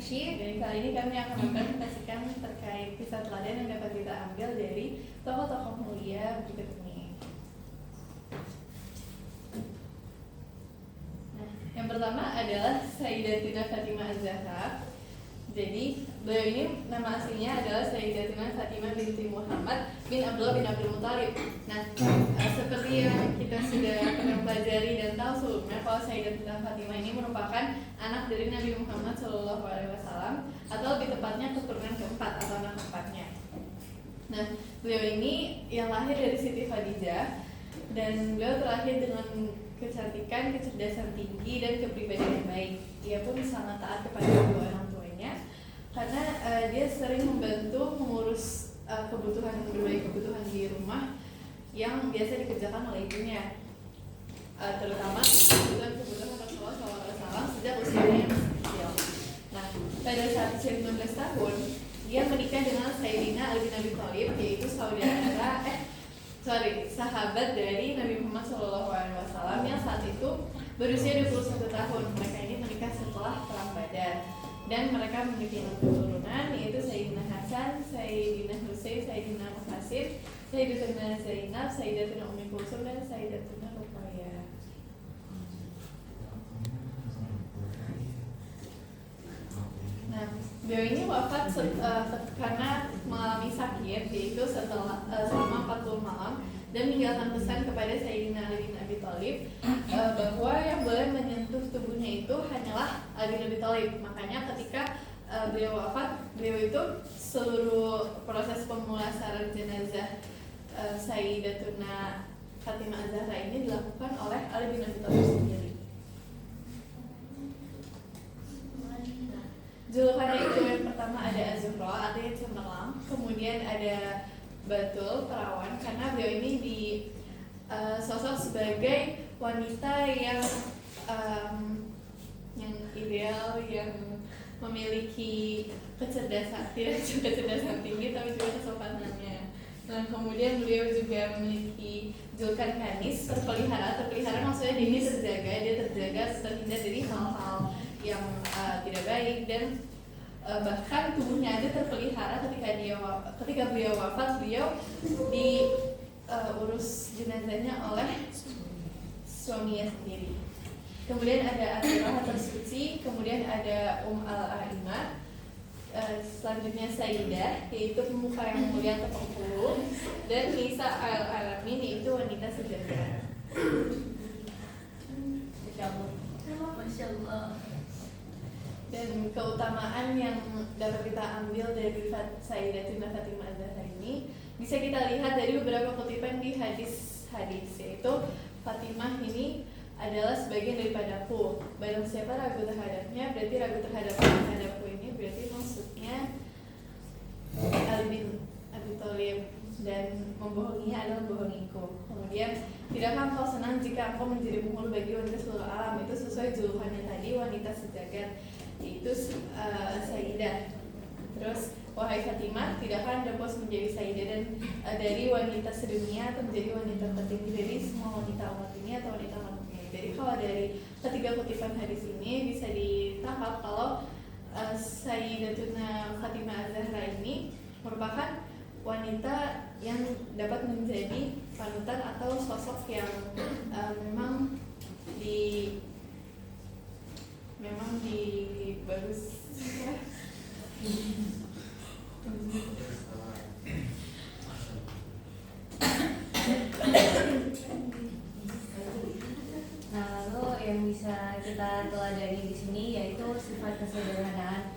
Hasyim. Dan kali ini kami akan mempresentasikan terkait kisah teladan yang dapat kita ambil dari tokoh-tokoh mulia berikut ini. Nah, yang pertama adalah Sayyidatina Fatimah Az-Zahra. Jadi beliau ini nama aslinya adalah Sayyidatina Fatimah binti Muhammad bin Abdullah bin Abdul Muthalib. Nah, seperti yang kita sudah pernah pelajari dan tahu sebelumnya, kalau Sayyidatina Fatimah ini merupakan anak dari Nabi Muhammad SAW, atau lebih tepatnya keturunan keempat atau anak keempatnya. Nah, beliau ini yang lahir dari Siti Khadijah, dan beliau terlahir dengan kecantikan, kecerdasan tinggi, dan kepribadian yang baik. Dia pun sangat taat kepada kedua orang tuanya, karena dia sering membantu mengurus berbagai kebutuhan di rumah yang biasa dikerjakan oleh ibunya, terutama kebutuhan Rasulullah SAW sejak usianya masih kecil. Nah, pada saat usia 15 tahun, dia menikah dengan Sayyidina Ali bin Abi Thalib, yaitu sahabat dari Nabi Muhammad SAW yang saat itu berusia 21 tahun. Mereka ini menikah setelah Perang Badar, dan mereka memiliki 6 keturunan, yaitu Sayyidina Hasan, Sayyidina Husain, Sayyidina Muhasib, Sayyidatuna Zainab, Sayyidatuna Ummi Kulsum, dan Sayyidatuna Ruqayyah. Nah, beliau ini wafat karena mengalami sakit, yaitu selama 40 malam, dan meninggalkan pesan kepada Sayyidina Ali bin Abi Thalib bahwa yang boleh menyentuh tubuhnya itu hanyalah Ali bin Abi Thalib. Makanya ketika beliau wafat, beliau itu seluruh proses pemulasaran jenazah Sayyidatuna Fatimah Az-Zahra ini dilakukan oleh Ali bin Abi Thalib sendiri. Julukannya itu yang pertama ada Az-Zuhra, artinya cemerlang. Kemudian ada Batul, perawan, karena beliau ini di sosok sebagai wanita yang ideal, yang memiliki kecerdasan tinggi, tapi juga kesopanannya. Nah, kemudian beliau juga memiliki julukan Kanis, terpelihara maksudnya dia terjaga terhindar dari hal-hal yang tidak baik, dan bahkan tubuhnya aja terpelihara ketika beliau wafat. Beliau diurus jenazahnya oleh suaminya sendiri. Kemudian ada Atirah tersuci, kemudian ada Al-A'imah, selanjutnya Sayyidah, yaitu pemuka yang mulia atau penghulu, dan Nisa Al-Alamin, yaitu wanita sejahtera. Masya Allah. Dan keutamaan yang dapat kita ambil dari Sayyidatina Fatimah Az-Zahra ini bisa kita lihat dari beberapa kutipan di hadis-hadis, yaitu Fatimah ini adalah sebagian daripadaku. Barang siapa ragu terhadapnya, berarti ragu terhadapku ini berarti maksudnya Ali bin Abi Thalib, dan membohonginya adalah membohongiku. Kemudian, tidakkah engkau senang jika engkau menjadi penghulu bagi wanita seluruh alam? Itu sesuai julukannya tadi, wanita sejagat, yaitu Sayyidah. Terus, wahai Fatimah, tidakkah anda puas menjadi Sayyidah dan dari wanita sedunia, atau menjadi wanita tertinggi dari semua wanita umat ini atau wanita umat ini? Jadi kalau dari ketiga kutipan hadis ini bisa ditangkap kalau Sayyidatuna Fatimah Az-Zahra ini merupakan wanita yang dapat menjadi panutan atau sosok yang memang bagus. Nah, lalu yang bisa kita teladani di sini yaitu sifat kesederhanaan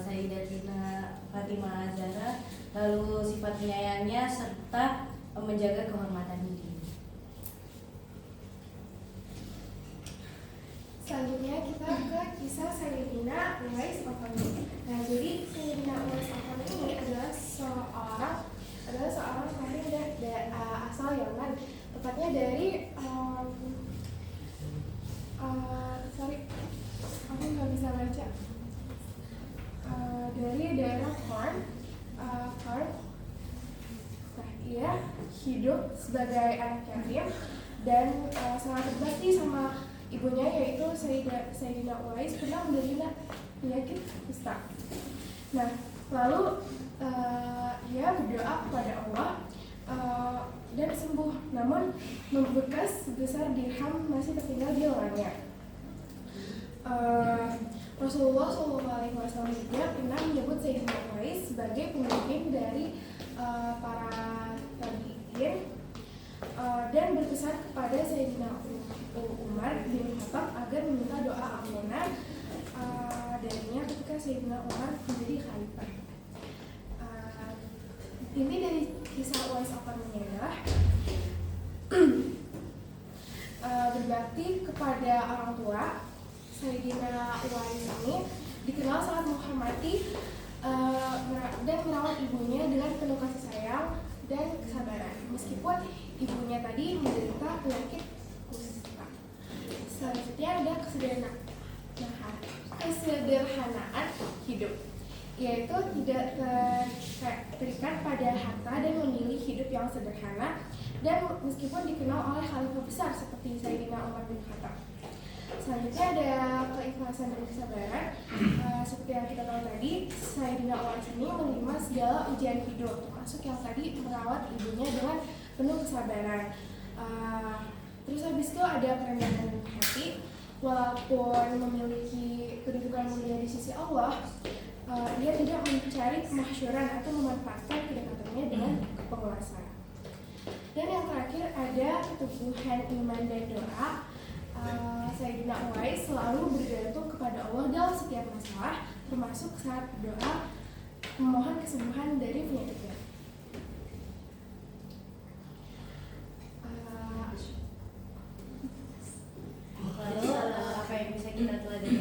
Sayyidatina Fatimah Az-Zahra, lalu sifat penyayangnya serta menjaga kehormatan diri. Selanjutnya kita ke kisah Sayyidina Uwais Al-Qarni. Nah, jadi Sayyidina Uwais Al-Qarni ini adalah seorang kahir asal Yaman, tepatnya dari aku nggak bisa baca, dari daerah Qarn. Nah, ia hidup sebagai anak yatim dan sangat berbakti sama ibunya, yaitu Sayyidina Uwais pernah menerima penyakit kusta. Nah, lalu ia berdoa kepada Allah dan sembuh, namun membekas sebesar dirham masih tertinggal di lengannya. Rasulullah SAW juga pernah menyebut Sayyidina Uwais sebagai pemimpin dari para tabi'in dan berpesan kepada Sayyidina Umar bin Khattab agar meminta doa ampunan darinya ketika Sayyidina Umar menjadi khalifah. Inti dari kisah Uwais Al-Qarni adalah berbakti kepada orang tua. Sayyidina Uwais ini dikenal sangat menghormati dan merawat ibunya dengan penuh kasih sayang dan kesabaran, meskipun ibunya tadi menderita penyakit kusta. Selanjutnya ada kesederhanaan hidup, yaitu tidak terikat pada harta dan memilih hidup yang sederhana, dan meskipun dikenal oleh khalifah besar seperti Sayyidina Umar bin Khattab. Selanjutnya ada keikhlasan dan kesabaran. Seperti yang kita tahu tadi, Sayyidina Uwais ini menerima segala ujian hidup, termasuk yang tadi merawat ibunya dengan penuh kesabaran. Terus habis itu ada kerendahan hati. Walaupun memiliki kedudukan mulia di sisi Allah, dia tidak mencari kemasyhuran atau memanfaatkan kedekatannya dengan penguasa. Dan yang terakhir ada keteguhan iman dan doa. Sayyidina Uwais selalu bergantung kepada Allah dalam setiap masalah, termasuk saat berdoa memohon kesembuhan dari penyakitnya. Lalu apa yang bisa kita teladani